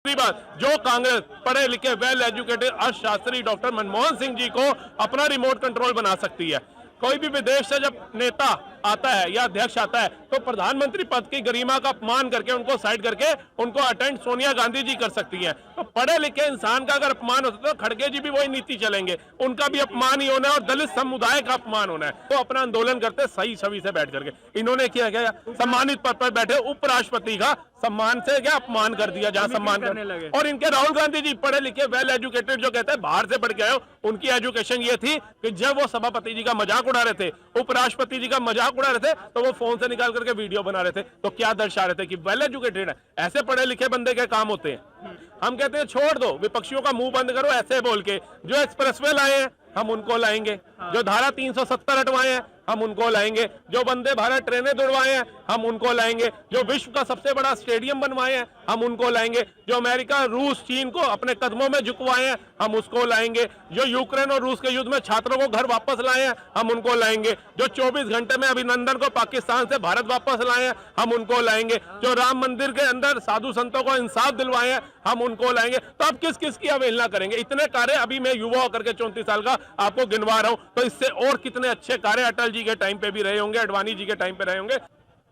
दूसरी बात, जो कांग्रेस पढ़े लिखे वेल एजुकेटेड अर्थशास्त्री डॉक्टर मनमोहन सिंह जी को अपना रिमोट कंट्रोल बना सकती है। कोई भी विदेश से जब नेता आता है या अध्यक्ष आता है तो प्रधानमंत्री पद की गरिमा का अपमान करके उनको साइड करके उनको अटेंड सोनिया गांधी जी कर सकती हैं। तो पढ़े लिखे इंसान का अगर अपमान होता है तो खड़गे जी भी वही नीति चलेंगे, उनका भी अपमान ही होना है और दलित समुदाय का अपमान होना है। तो अपना आंदोलन करते सही छवि से बैठ करके इन्होंने किया गया सम्मानित पद पर बैठे उपराष्ट्रपति का सम्मान से क्या अपमान कर दिया, जहां सम्मान करने लगे। और इनके राहुल गांधी जी पढ़े लिखे वेल एजुकेटेड जो कहते हैं बाहर से पढ़ के आए हो, उनकी एजुकेशन ये थी कि जब वो सभापति जी का मजाक उड़ा रहे थे, उपराष्ट्रपति जी का मजाक उड़ा रहे थे, तो वो फोन से निकाल करके वीडियो बना रहे थे। तो क्या दर्शा रहे थे कि वेल एजुकेटेड है, ऐसे पढ़े लिखे बंदे के काम होते हैं। हम कहते हैं छोड़ दो, विपक्षियों का मुंह बंद करो ऐसे बोल के। जो एक्सप्रेसवे लाए हैं हम उनको लाएंगे, जो धारा 370 हटवाए हैं हम उनको लाएंगे, जो वंदे भारत ट्रेनें दौड़वाए हैं हम उनको लाएंगे, जो विश्व का सबसे बड़ा स्टेडियम बनवाए हैं हम उनको लाएंगे, जो अमेरिका रूस चीन को अपने कदमों में झुकवाए हैं हम उसको लाएंगे, जो यूक्रेन और रूस के युद्ध में छात्रों को घर वापस लाए हैं हम उनको लाएंगे, जो 24 घंटे में अभिनंदन को पाकिस्तान से भारत वापस लाए हैं हम उनको लाएंगे, जो राम मंदिर के अंदर साधु संतों को इंसाफ दिलवाए हैं हम उनको लाएंगे। तो अब किस किस की अवहेलना करेंगे? इतने कार्य अभी मैं युवा होकर के 34 साल का आपको गिनवा रहा हूं, तो इससे और कितने अच्छे कार्य अटल जी के टाइम पे भी रहे होंगे, अडवाणी जी के टाइम पे रहे होंगे।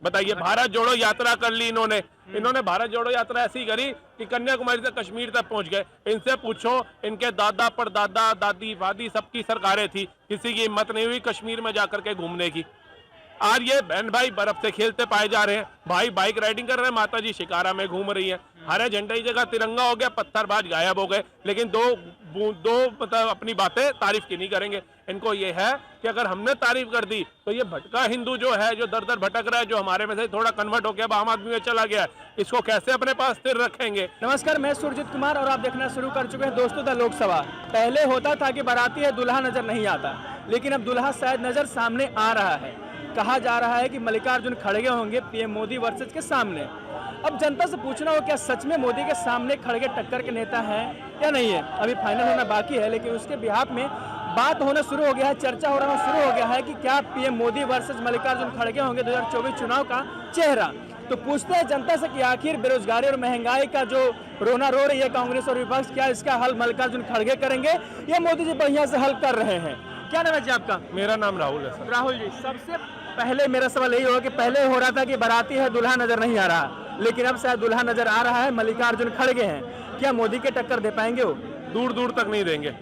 बताइए, भारत जोड़ो यात्रा कर ली इन्होंने भारत जोड़ो यात्रा ऐसी करी कि कन्याकुमारी से कश्मीर तक पहुंच गए। इनसे पूछो, इनके दादा परदादा दादी वादी सबकी सरकारें थी, किसी की हिम्मत नहीं हुई कश्मीर में जाकर के घूमने की। आज ये बहन भाई बर्फ से खेलते पाए जा रहे हैं, भाई बाइक राइडिंग कर रहे हैं, माता जी शिकारा में घूम रही हैं, हरे झंडे की जगह तिरंगा हो गया, पत्थरबाज गायब हो गए। लेकिन दो मतलब अपनी बातें तारीफ की नहीं करेंगे। इनको ये है कि अगर हमने तारीफ कर दी तो ये भटका हिंदू जो है, जो दर दर भटक रहा है, जो हमारे में से थोड़ा कन्वर्ट हो गया, आम आदमी में चला गया, इसको कैसे अपने पास स्थिर रखेंगे। नमस्कार, मैं सुरजीत कुमार और आप देखना शुरू कर चुके हैं दोस्तों द लोकसभा। पहले होता था कि बाराती है दुल्हा नजर नहीं आता, लेकिन अब दुल्हा शायद नजर सामने आ रहा है। कहा जा रहा है कि मल्लिकार्जुन खड़गे होंगे पीएम मोदी वर्सेस के सामने। अब जनता से पूछना हो, क्या सच में मोदी के सामने खड़गे टक्कर के नेता हैं या नहीं है? अभी फाइनल होना बाकी है, लेकिन उसके बिहाफ में बात होना शुरू हो गया है, चर्चा हो रहा शुरू हो गया है कि क्या पीएम मोदी वर्सेस मल्लिकार्जुन खड़गे होंगे 2024 चुनाव का चेहरा। तो पूछते हैं जनता से कि आखिर बेरोजगारी और महंगाई का जो रोना रो रही है कांग्रेस और विपक्ष, क्या इसका हल मल्लिकार्जुन खड़गे करेंगे या मोदी जी बढ़िया से हल कर रहे हैं? क्या नाम है जी आपका? मेरा नाम राहुल है सर। राहुल जी, सबसे पहले मेरा सवाल यही होगा कि पहले हो रहा था कि बाराती है दुल्हा नजर नहीं आ रहा, लेकिन अब शायद दुल्हा नजर आ रहा है, मल्लिकार्जुन खड़गे हैं। क्या मोदी के टक्कर दे पाएंगे वो? दूर दूर तक नहीं देंगे।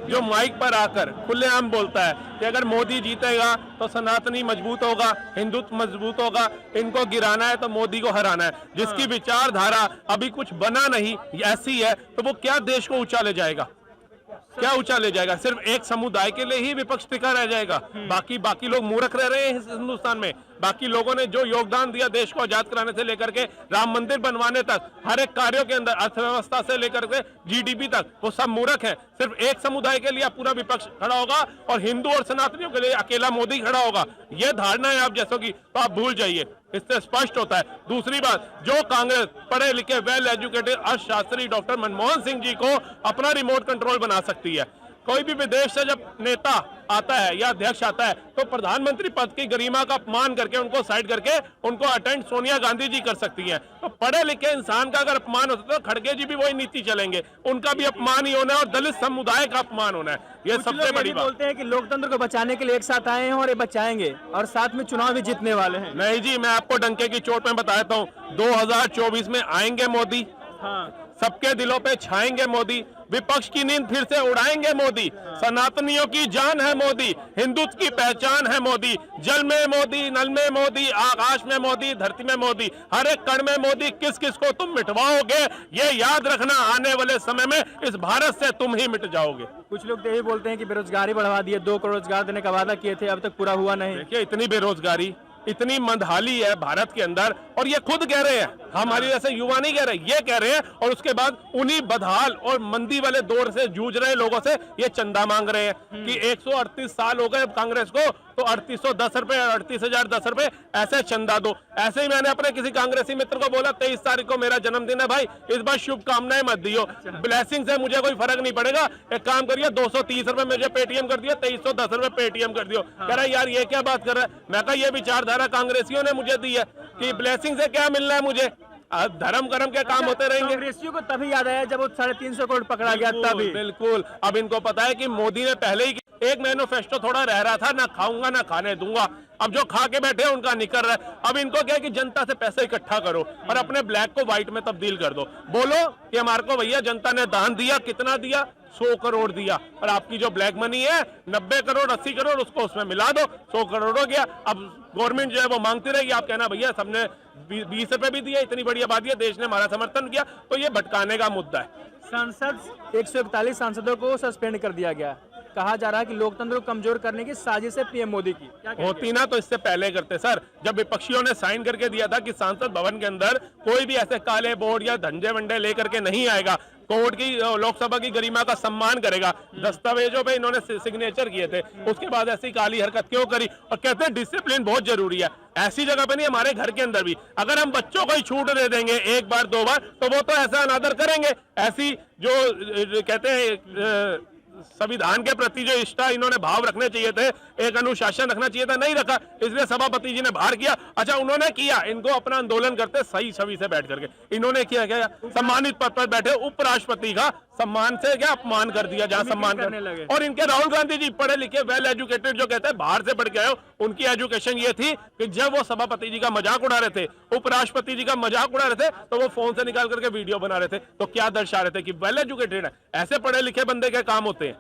जो माइक पर आकर खुलेआम बोलता है कि अगर मोदी जीतेगा तो सनातनी मजबूत होगा, हिंदुत्व मजबूत होगा, इनको गिराना है तो मोदी को हराना है, जिसकी विचारधारा अभी कुछ बना नहीं ऐसी है, तो वो क्या देश को ऊंचा ले जाएगा? क्या ऊंचा ले जाएगा? सिर्फ एक समुदाय के लिए ही विपक्ष टिका रह जाएगा, बाकी लोग मूर्ख रह रहे हैं हिंदुस्तान में। बाकी लोगों ने जो योगदान दिया देश को आजाद कराने से लेकर के राम मंदिर बनवाने तक, हर एक कार्यों के अंदर, अर्थव्यवस्था से लेकर के जीडीपी तक, वो सब मूर्ख है। सिर्फ एक समुदाय के लिए पूरा विपक्ष खड़ा होगा और हिंदू और सनातनियों के लिए अकेला मोदी खड़ा होगा। ये धारणा है आप जैसों की, तो आप भूल जाइए, इससे स्पष्ट होता है। दूसरी बात, जो कांग्रेस पढ़े लिखे वेल एजुकेटेड अर्थशास्त्री डॉक्टर मनमोहन सिंह जी को अपना रिमोट कंट्रोल बना सकती है। कोई भी विदेश से जब नेता आता है या अध्यक्ष आता है तो प्रधानमंत्री पद की गरिमा का अपमान करके उनको साइड करके उनको अटेंड सोनिया गांधी जी कर सकती हैं। तो पढ़े लिखे इंसान का अगर अपमान होता है तो खड़गे जी भी वही नीति चलेंगे, उनका भी अपमान ही होना है और दलित समुदाय का अपमान होना है। ये सबसे बड़ी बात। बोलते हैं कि लोकतंत्र को बचाने के लिए एक साथ आए हैं और ये बचाएंगे और साथ में चुनाव भी जीतने वाले हैं। नहीं जी, मैं आपको डंके की चोट में बताता हूँ, 2024 में आएंगे मोदी, सबके दिलों पे छाएंगे मोदी, विपक्ष की नींद फिर से उड़ाएंगे मोदी, सनातनियों की जान है मोदी, हिंदुत्व की पहचान है मोदी, जल में मोदी, नल में मोदी, आकाश में मोदी, धरती में मोदी, हर एक कण में मोदी। किस किस को तुम मिटवाओगे ये याद रखना, आने वाले समय में इस भारत से तुम ही मिट जाओगे। कुछ लोग तो यही बोलते हैं कि बेरोजगारी बढ़वा दिए, 2 करोड़ रोजगार देने का वादा किए थे, अब तक पूरा हुआ नहीं। देखिए, इतनी बेरोजगारी, इतनी मंदहाली है भारत के अंदर, और ये खुद कह रहे हैं, हमारी जैसे युवा नहीं कह रहे, ये कह रहे हैं। और उसके बाद उन्हीं बदहाल और मंदी वाले दौर से जूझ रहे लोगों से ये चंदा मांग रहे हैं कि 138 साल हो गए कांग्रेस को, तो 3810 रुपए, 38,010 रुपए ऐसे चंदा दो। ऐसे ही मैंने अपने किसी कांग्रेसी मित्र को बोला, 23 तारीख को मेरा जन्मदिन है भाई, इस बार शुभकामनाएं मत दियो, ब्लेसिंग से मुझे कोई फर्क नहीं पड़ेगा, एक काम करिए 230 रुपए मुझे पेटीएम कर दिया, 2310 रुपए पेटीएम कर दियो। कह रहा यार ये क्या बात कर रहा है? मैं कहा ये विचारधारा कांग्रेसियों ने मुझे दी है कि ब्लेसिंग से क्या मिलना है मुझे, धर्म कर्म के काम होते रहेंगे। कांग्रेसियों को तभी याद आया जब वो 350 करोड़ पकड़ा गया तभी। बिल्कुल, अब इनको पता है कि मोदी ने पहले ही एक मैनिफेस्टो थोड़ा रह रहा था, ना खाऊंगा ना खाने दूंगा। अब जो खा के बैठे उनका निकल रहा है। अब इनको क्या है कि जनता से पैसे इकट्ठा करो और अपने ब्लैक को व्हाइट में तब्दील कर दो। बोलो कि हमारे को भैया जनता ने दान दिया, कितना दिया, 100 करोड़ दिया, और आपकी जो ब्लैक मनी है 90 करोड़ 80 करोड़ उसको उसमें मिला दो, 100 करोड़ हो गया। अब गवर्नमेंट जो है वो मांगती रहेगी, आप कहना भैया सबने 20 रुपए भी दिया, इतनी बड़ी आबादी है, देश ने हमारा समर्थन किया। तो ये भटकाने का मुद्दा है। सांसद 141 सांसदों को सस्पेंड कर दिया गया। कहा जा रहा है कि लोकतंत्र को कमजोर करने की साजिश है पीएम मोदी की। होती ना तो इससे पहले करते सर। जब विपक्षियों ने साइन करके दिया था कि सांसद भवन के अंदर कोई भी ऐसे काले बोर्ड या धंजे वंडे लेकर के नहीं आएगा, कोर्ट की लोकसभा की गरिमा का सम्मान करेगा, दस्तावेजों पे इन्होंने सिग्नेचर किए थे, उसके बाद ऐसी काली हरकत क्यों करी? और कहते हैं डिसिप्लिन बहुत जरूरी है। ऐसी जगह पे नहीं, हमारे घर के अंदर भी अगर हम बच्चों को ही छूट दे देंगे एक बार दो बार, तो वो तो ऐसा अनादर करेंगे। ऐसी जो कहते हैं संविधान के प्रति जो इष्टा इन्होंने भाव रखने चाहिए थे, एक अनुशासन रखना चाहिए था, नहीं रखा, इसलिए सभापति जी ने बाहर किया। अच्छा उन्होंने किया, इनको अपना आंदोलन करते सही छवि से बैठ करके इन्होंने किया क्या? सम्मानित पद पर बैठे उपराष्ट्रपति का सम्मान से क्या अपमान कर दिया, जहां सम्मान करने लगे। और इनके राहुल गांधी जी पढ़े लिखे वेल एजुकेटेड जो कहते हैं बाहर से पढ़ के आए हो, उनकी एजुकेशन ये थी कि जब वो सभापति जी का मजाक उड़ा रहे थे, उपराष्ट्रपति जी का मजाक उड़ा रहे थे, तो वो फोन से निकाल करके वीडियो बना रहे थे। तो क्या दर्शा रहे थे कि वेल एजुकेटेड है। ऐसे पढ़े लिखे बंदे के काम होते हैं।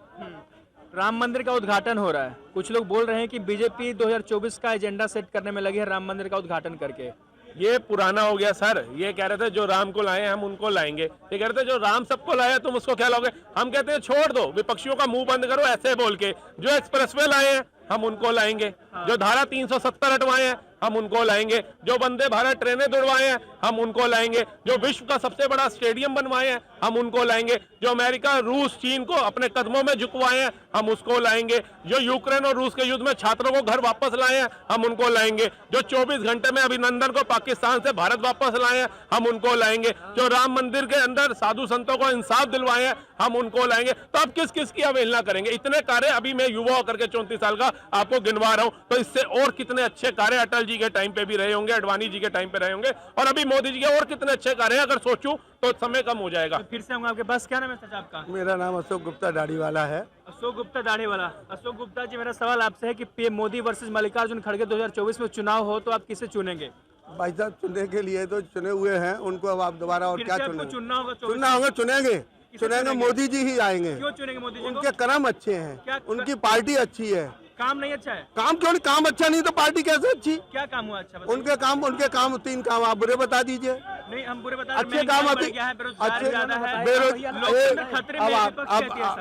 राम मंदिर का उद्घाटन हो रहा है, कुछ लोग बोल रहे हैं कि बीजेपी 2024 का एजेंडा सेट करने में लगी है राम मंदिर का उद्घाटन करके। ये पुराना हो गया सर। ये कह रहे थे जो राम को लाए हम उनको लाएंगे, ये कह रहे थे जो राम सबको लाया तुम उसको क्या लाओगे। हम कहते हैं छोड़ दो, विपक्षियों का मुंह बंद करो ऐसे बोल के। जो एक्सप्रेसवे लाए हैं हम उनको लाएंगे, जो धारा 370 हटवाए हैं हम उनको लाएंगे, जो वंदे भारत ट्रेनें दौड़वाए हैं हम उनको लाएंगे, जो विश्व का सबसे बड़ा स्टेडियम बनवाए हैं हम उनको लाएंगे, जो अमेरिका रूस चीन को अपने कदमों में झुकवाए हैं हम उसको लाएंगे, जो यूक्रेन और रूस के युद्ध में छात्रों को घर वापस लाए हैं हम उनको लाएंगे, जो 24 घंटे में अभिनंदन को पाकिस्तान से भारत वापस लाए हैं हम उनको लाएंगे, जो राम मंदिर के अंदर साधु संतों को इंसाफ दिलवाए हैं हम उनको लाएंगे। तो अब किस किस की अवहेलना करेंगे? इतने कार्य अभी मैं युवा होकर के 34 साल का आपको गिनवा रहा हूं, तो इससे और कितने अच्छे कार्य अटल जी के टाइम पे भी रहे होंगे, अडवाणी जी के टाइम पे रहे होंगे, और अभी मोदी जी के और कितने अच्छे कार्य अगर सोचूं तो समय कम हो जाएगा। फिर से आऊंगा आपके पास। क्या नाम है सर आपका? मेरा नाम अशोक गुप्ता दाढ़ी वाला है। अशोक गुप्ता दाढ़ी वाला। अशोक गुप्ता जी, मेरा सवाल आपसे है कि पीएम मोदी वर्सेस मल्लिकार्जुन खड़गे 2024 में चुनाव हो तो आप किसे चुनेंगे? भाई साहब चुनने के लिए तो चुने हुए हैं, उनको अब आप दोबारा और क्या चुनेंगे? चुनना होगा, चुनेंगे मोदी जी ही आएंगे। क्यों चुनेंगे मोदी जी? उनके कर्म अच्छे हैं, उनकी पार्टी अच्छी है। काम नहीं अच्छा है? काम क्यों नहीं? काम अच्छा नहीं तो पार्टी कैसे अच्छी? क्या काम हुआ अच्छा? उनके काम 3 काम आप बुरे बता दीजिए। नहीं हम बुरे बता, अच्छे काम अच्छे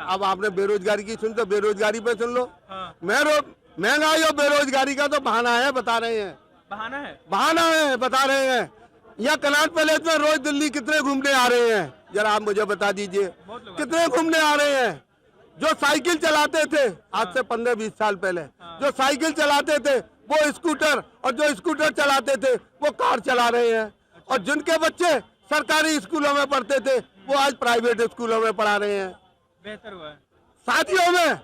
अब आपने बेरोजगारी की सुन, तो बेरोजगारी पे सुन लो। महंगाई और बेरोजगारी का तो बहाना है, बता रहे हैं। बहाना है बता रहे हैं। यहाँ कनाट पैलेस में रोज दिल्ली कितने घूमने आ रहे हैं, जरा आप मुझे बता दीजिए कितने घूमने आ रहे हैं। जो साइकिल चलाते थे आज से 15-20 साल पहले, जो साइकिल चलाते थे वो स्कूटर, और जो स्कूटर चलाते थे वो कार चला रहे हैं, और जिनके बच्चे सरकारी स्कूलों में पढ़ते थे वो आज प्राइवेट स्कूलों में पढ़ा रहे हैं। बेहतर हुआ है। शादियों में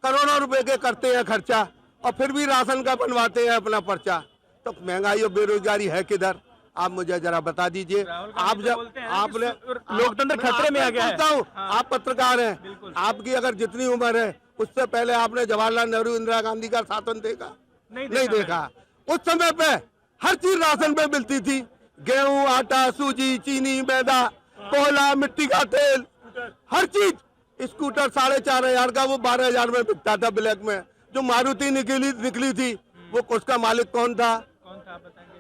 करोड़ों रुपए के करते हैं खर्चा, और फिर भी राशन का बनवाते हैं अपना पर्चा। तो महंगाई और बेरोजगारी है किधर? आप मुझे जरा बता दीजिए। आप जब आपने लोकतंत्र खतरे में आ गया है। आप पत्रकार हैं, आपकी अगर जितनी उम्र है उससे पहले आपने जवाहरलाल नेहरू इंदिरा गांधी का शासन देखा? नहीं देखा। उस समय पे हर चीज राशन पे मिलती थी, गेहूं, आटा, सूजी, चीनी, मैदा, कोयला, मिट्टी का तेल, हर चीज। स्कूटर 4,500 का वो 12,000 में बिकता था ब्लैक में। जो मारुति निकली थी वो उसका मालिक कौन था?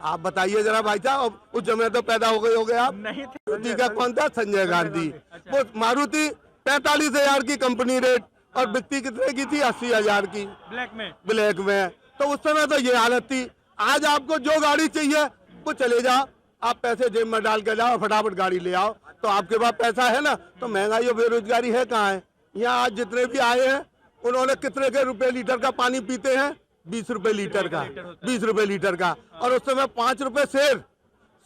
आप बताइए जरा भाई साहब। उस समय तो पैदा हो गए आप। मारुति का कौन था? संजय गांधी। वो मारुति 45,000 की कंपनी रेट, और बिकती कितने की थी? 80,000 की ब्लैक में। तो उस समय तो ये हालत थी। आज आपको जो गाड़ी चाहिए वो चले जाओ, आप पैसे जेब में डाल के जाओ, फटाफट गाड़ी ले आओ। तो आपके पास पैसा है ना, तो महंगाई और बेरोजगारी है कहाँ है? यहाँ आज जितने भी आए हैं उन्होंने कितने के रुपए लीटर का पानी पीते हैं? 20 रुपए लीटर का, 20 रुपए लीटर का। और उस समय 5 रुपए शेर,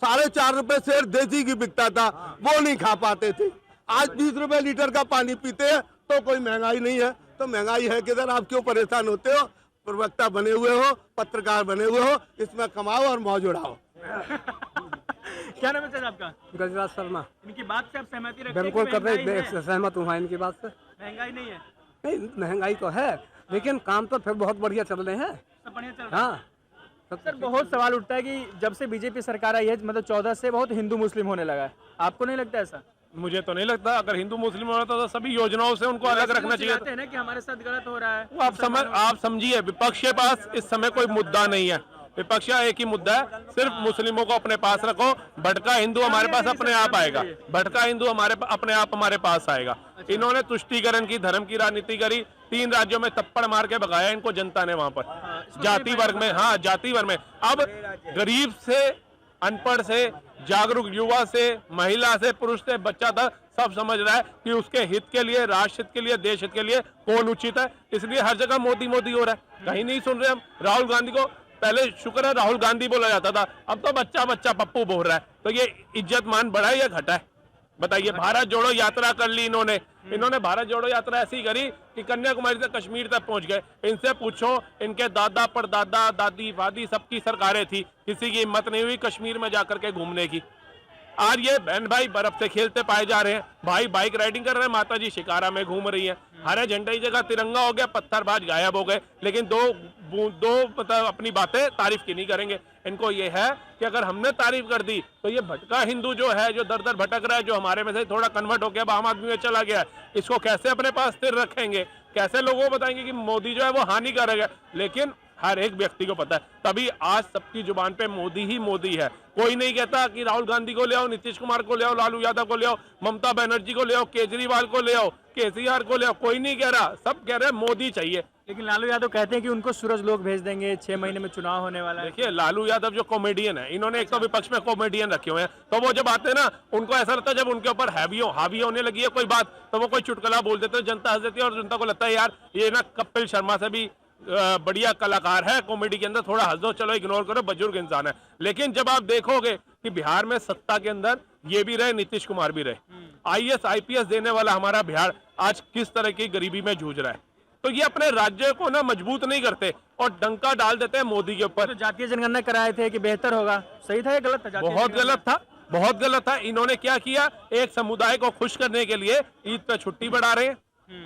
4.5 रुपए शेर देसी की बिकता था, वो नहीं खा पाते थे। आज 20 रुपए लीटर का पानी पीते हैं तो कोई महंगाई नहीं है। तो महंगाई है किधर? आप क्यों परेशान होते हो? प्रवक्ता बने हुए हो, पत्रकार बने हुए हो, इसमें कमाओ और मौज उड़ाओ। क्या नाम है सर आपका? गजराज शर्मा। इनकी बात से आप सहमति रखते हैं बिल्कुल कि कर रहे, महंगाई है? सहमत हूँ इनकी बात से। महंगाई नहीं है, नहीं, महंगाई तो है, लेकिन काम तो फिर बहुत बढ़िया चल रहे हैं। सब बढ़िया चल रहा है। हाँ, सब सर बहुत सवाल उठता है कि जब से बीजेपी सरकार आई है, मतलब 14 से बहुत हिंदू मुस्लिम होने लगा है, आपको नहीं लगता ऐसा? मुझे तो नहीं लगता। अगर हिंदू मुस्लिम होता तो सभी योजनाओं से उनको अलग रखना चाहिए चाहते हैं ना कि हमारे साथ गलत हो रहा है। वो आप समझिए, विपक्ष के पास इस समय कोई मुद्दा नहीं है। विपक्ष का एक ही मुद्दा है, सिर्फ मुस्लिमों को अपने पास रखो, भटका हिंदू हमारे पास अपने आप आएगा, भटका हिंदू अपने आप हमारे पास आएगा। इन्होंने तुष्टीकरण की, धर्म की राजनीति करी, 3 राज्यों में थप्पड़ मार के भगाया इनको जनता ने वहां पर, जाति वर्ग में। हाँ, जाति वर्ग में। अब गरीब से, अनपढ़ से, जागरूक युवा से, महिला से, पुरुष से, बच्चा तक सब समझ रहा है कि उसके हित के लिए, राष्ट्र हित के लिए, देश हित के लिए कौन उचित है। इसलिए हर जगह मोदी मोदी हो रहा है, कहीं नहीं सुन रहे हम। राहुल गांधी को पहले शुक्र है राहुल गांधी बोला जाता था, अब तो बच्चा बच्चा पप्पू बोल रहा है। तो ये इज्जत मान बढ़ा है या घटा है, बताइए। भारत जोड़ो यात्रा कर ली इन्होंने भारत जोड़ो यात्रा ऐसी करी कि कन्याकुमारी से कश्मीर तक पहुंच गए। इनसे पूछो, इनके दादा परदादा, दादी वादी सबकी सरकारें थी, किसी की हिम्मत नहीं हुई कश्मीर में जाकर के घूमने की। आज ये बहन भाई बर्फ से खेलते पाए जा रहे हैं, भाई बाइक राइडिंग कर रहे हैं, माता जी शिकारा में घूम रही हैं, हरे झंडे की जगह तिरंगा हो गया, पत्थरबाज गायब हो गए। लेकिन दो मतलब अपनी बातें तारीफ की नहीं करेंगे। इनको ये है कि अगर हमने तारीफ कर दी तो ये भटका हिंदू जो है, जो दर दर भटक रहा है, जो हमारे में से थोड़ा कन्वर्ट हो गया, आम आदमी में चला गया, इसको कैसे अपने पास स्थिर रखेंगे, कैसे लोगों को बताएंगे कि मोदी जो है वो हानिकारक है। लेकिन हर एक व्यक्ति को पता है, तभी आज सबकी जुबान पे मोदी ही मोदी है। कोई नहीं कहता कि राहुल गांधी को ले आओ, नीतीश कुमार को ले आओ, लालू यादव को ले आओ, ममता बनर्जी को ले आओ, केजरीवाल को ले आओ, केसीआर को ले आओ, कोई नहीं कह रहा, सब कह रहे हैं मोदी चाहिए। लेकिन लालू यादव कहते हैं कि उनको सूरज लोग भेज देंगे, 6 महीने में चुनाव होने वाला है। देखिए, लालू यादव जो कॉमेडियन है, इन्होंने एक तो विपक्ष में कॉमेडियन रखे हुए हैं, तो वो जब आते हैं ना, उनको ऐसा लगता है जब उनके ऊपर हावी होने लगी है कोई बात, तो वो कोई चुटकुला बोल देते हैं, जनता हंस देती है और जनता को लगता है यार ये ना कपिल शर्मा से भी बढ़िया कलाकार है कॉमेडी के अंदर, थोड़ा हंस दो, चलो इग्नोर करो, बुजुर्ग इंसान है। लेकिन जब आप देखोगे कि बिहार में सत्ता के अंदर ये भी रहे, नीतीश कुमार भी रहे, IAS IPS देने वाला हमारा बिहार आज किस तरह की गरीबी में जूझ रहा है, तो ये अपने राज्य को ना मजबूत नहीं करते और डंका डाल देते हैं मोदी के ऊपर। तो जातीय जनगणना कराए थे कि बेहतर होगा, सही था या गलत था? बहुत गलत था, बहुत गलत था। इन्होंने क्या किया, एक समुदाय को खुश करने के लिए ईद पे छुट्टी बढ़ा रहे हैं,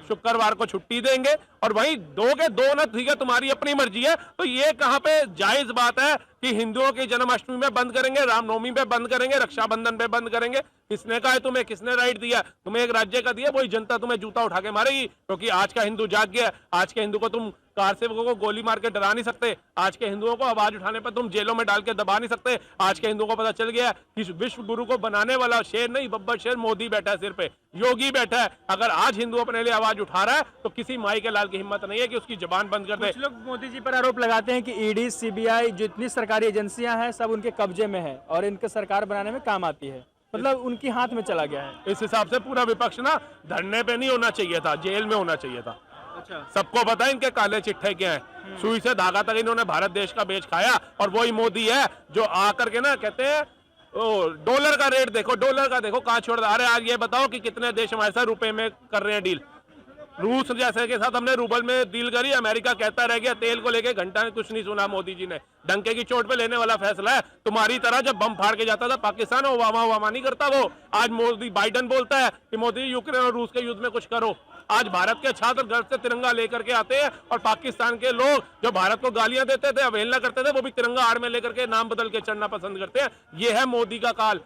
शुक्रवार को छुट्टी देंगे, और वहीं दोगे दो ना, ठीक है तुम्हारी अपनी मर्जी है। तो ये कहाँ पे जायज बात है कि हिंदुओं की जन्माष्टमी में बंद करेंगे, रामनवमी पे बंद करेंगे, रक्षाबंधन पे बंद करेंगे? किसने कहा है तुम्हें, किसने राइट दिया? तुम्हें एक राज्य का दिया, वही जनता तुम्हें जूता उठा के मारेगी, क्योंकि आज का हिंदू जाग गया। आज के हिंदू को तुम कार सेवकों को गोली मार के डरा नहीं सकते, आज के हिंदुओं को आवाज उठाने पर तुम जेलों में डाल के दबा नहीं सकते। आज के हिंदुओं को पता चल गया कि विश्व गुरु को बनाने वाला शेर नहीं, बब्बर शेर मोदी बैठा है सिर पे, योगी बैठा है। अगर आज हिंदू अपने लिए आवाज उठा रहा है तो किसी माई के लाल की हिम्मत नहीं है कि उसकी जबान बंद कर दे। कुछ लोग मोदी जी पर आरोप लगाते हैं कि ईडी, सीबीआई जितनी सरकारी एजेंसियां हैं सब उनके कब्जे में है और इनके सरकार बनाने में काम आती है, मतलब उनकी हाथ में चला गया है। इस हिसाब से पूरा विपक्ष ना धरने पे नहीं होना चाहिए था, जेल में होना चाहिए था। अच्छा, सबको पता है इनके काले चिट्ठे क्या हैं, सुई से धागा तक इन्होंने भारत देश का बेच खाया। और वही मोदी है जो आकर के ना कहते हैं डॉलर का रेट देखो, डॉलर का देखो कहाँ छोड़ रहा। अरे आज ये बताओ कि कितने देश हमारे साथ रुपए में कर रहे हैं डील। रूस जैसे के साथ हमने रूबल में डील करी, अमेरिका कहता रह गया। तेल को लेके घंटा में कुछ नहीं सुना मोदी जी ने, डंके की चोट पे लेने वाला फैसला है। तुम्हारी तरह जब बम फाड़ के जाता था पाकिस्तान, ओबामा नहीं करता वो। आज मोदी बाइडन बोलता है कि मोदी यूक्रेन और रूस के युद्ध में कुछ करो। आज भारत के छात्र घर से तिरंगा लेकर के आते हैं और पाकिस्तान के लोग जो भारत को गालियां देते थे, अवहेलना करते थे, वो भी तिरंगा आड़ में लेकर के नाम बदल के चढ़ना पसंद करते हैं। ये है मोदी का काल।